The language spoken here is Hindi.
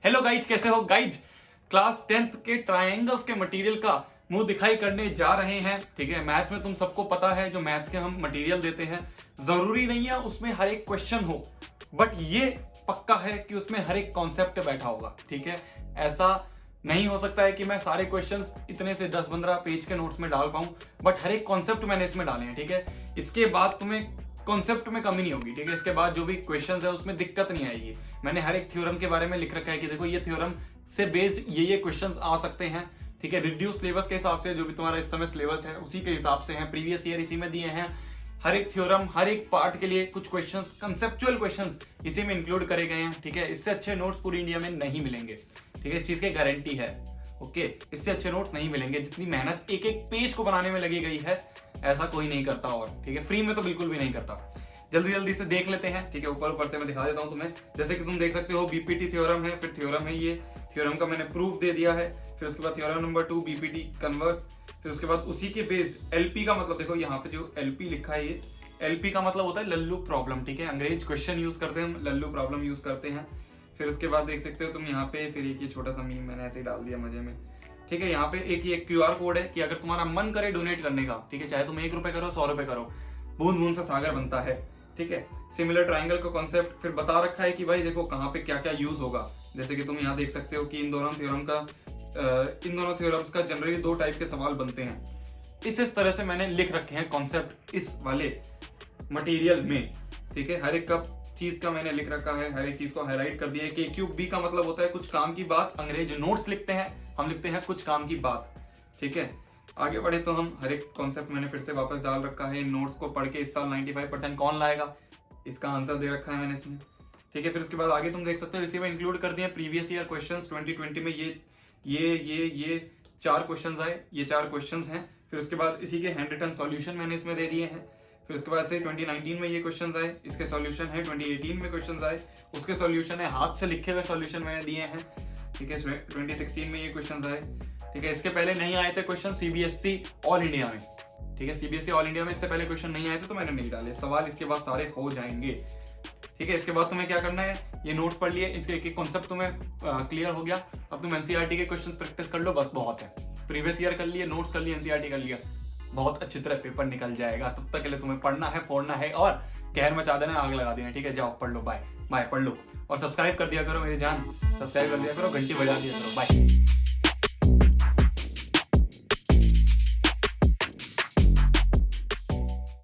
हेलो गाइज, कैसे हो गाइज। क्लास 10th के ट्रायंगल्स के मटेरियल का मुंह दिखाई करने जा रहे हैं। ठीक है, मैथ्स में तुम सबको पता है जो मैथ्स के हम मटेरियल देते हैं जरूरी नहीं है उसमें हर एक क्वेश्चन हो, बट ये पक्का है कि उसमें हर एक कॉन्सेप्ट बैठा होगा। ठीक है, ऐसा नहीं हो सकता है कि मैं सारे क्वेश्चंस इतने से 10-15 पेज के नोट्स में डाल पाऊं, बट हर एक कॉन्सेप्ट मैंने इसमें डाले हैं। ठीक है, इसके बाद तुम्हें कॉन्सेप्ट में कमी नहीं होगी। ठीक है, इसके बाद जो भी क्वेश्चंस है उसमें दिक्कत नहीं आएगी। मैंने हर एक थ्योरम के बारे में लिख रखा है कि देखो ये थ्योरम से बेस्ड ये क्वेश्चंस आ सकते हैं। ठीक है, रिड्यूस सिलेबस के हिसाब से जो भी तुम्हारा इस समय सिलेबस है उसी के हिसाब से है, प्रीवियस ईयर इसी में दिए हैं। हर एक थ्योरम हर एक पार्ट के लिए कुछ क्वेश्चंस, कंसेप्चुअल क्वेश्चंस इसी में इंक्लूड करे गए हैं। ठीक है, इससे अच्छे नोट्स पूरी इंडिया में नहीं मिलेंगे। ठीक है, इस चीज की गारंटी है। ओके, इससे अच्छे नोट्स नहीं मिलेंगे। जितनी मेहनत एक एक पेज को बनाने में लगी गई है ऐसा कोई नहीं करता, और ठीक है फ्री में तो बिल्कुल भी नहीं करता। जल्दी जल्दी से देख लेते हैं। ठीक है, ऊपर ऊपर से मैं दिखा देता हूं तुम्हें। जैसे कि तुम देख सकते हो बीपीटी थ्योरम है, फिर थ्योरम है, ये थ्योरम का मैंने प्रूफ दे दिया है। फिर उसके बाद थ्योरम नंबर 2 बीपीटी कन्वर्स। फिर उसके बाद उसी के बेस्ड एलपी का मतलब देखो यहाँ पे जो एलपी लिखा है, ये एलपी का मतलब होता है लल्लू प्रॉब्लम। ठीक है, अंग्रेज क्वेश्चन यूज करते हैं हम, लल्लू प्रॉब्लम यूज करते हैं। फिर उसके बाद देख सकते हो तुम यहाँ पे, फिर एक ये छोटा सा मीम मैंने ऐसे ही डाल दिया मजे में। ठीक है, यहाँ पे एक ये क्यूआर कोड है कि अगर तुम्हारा मन करे डोनेट करने का, ठीक है, चाहे तुम 1 रुपए करो 100 रुपए करो, बूंद बूंद से सागर बनता है। ठीक है, सिमिलर ट्रायंगल का कॉन्सेप्ट फिर बता रखा है कि भाई देखो कहाँ पे क्या क्या यूज होगा। जैसे कि तुम यहाँ देख सकते हो कि इन दोनों थ्योरम्स का जनरली 2 टाइप के सवाल बनते हैं। इस तरह से मैंने लिख रखे हैं कॉन्सेप्ट इस वाले मटेरियल में। ठीक है, हर एक का चीज का मैंने लिख रखा है, हर एक चीज को हाईलाइट कर दिया है। KQB का मतलब होता है कुछ काम की बात। अंग्रेज नोट्स लिखते हैं, हम लिखते हैं कुछ काम की बात। ठीक है, आगे बढ़े तो हम हर एक कॉन्सेप्ट मैंने फिर से वापस डाल रखा है। नोट्स को पढ़ के इस साल 95% कौन लाएगा, इसका आंसर दे रखा है मैंने इसमें। ठीक है, फिर उसके बाद आगे तुम देख सकते हो इसी में इंक्लूड कर दिए प्रीवियस ईयर क्वेश्चंस। 2020 में ये 4 क्वेश्चंस आए, ये 4 क्वेश्चंस हैं। फिर उसके बाद इसी के हैंड रिटन सॉल्यूशन मैंने इसमें दे दिए हैं। फिर उसके बाद से 2019 में ये क्वेश्चंस आए, इसके सॉल्यूशन है। 2018 में क्वेश्चंस आए, उसके सॉल्यूशन है। हाथ से लिखे हुए सॉल्यूशन मैंने दिए हैं। ठीक है, 2016 में ये क्वेश्चंस आए। ठीक है, इसके पहले नहीं आए थे क्वेश्चन सीबीएसई ऑल इंडिया में। ठीक है, सीबीएसई ऑल इंडिया में इससे पहले क्वेश्चन नहीं आए थे तो मैंने नहीं डाले। सवाल इसके बाद सारे हो जाएंगे। ठीक है, इसके बाद तुम्हें क्या करना है, ये नोट्स पढ़ लिए, इसके एक एक कॉन्सेप्ट तुम्हें क्लियर हो गया। अब तुम एनसीईआरटी के क्वेश्चंस प्रैक्टिस कर लो, बस बहुत है। प्रीवियस ईयर कर लिए, नोट्स कर लिए, एनसीईआरटी कर लिया, बहुत अच्छी तरह पेपर निकल जाएगा। तब तक के लिए तुम्हें पढ़ना है, फोड़ना है और कहर मचा देना, आग लगा देना। ठीक है, जाओ पढ़ लो, बाय बाय, पढ़ लो। और सब्सक्राइब कर दिया करो मेरी जान, सब्सक्राइब कर दिया करो, घंटी बजा दिया करो, बाय।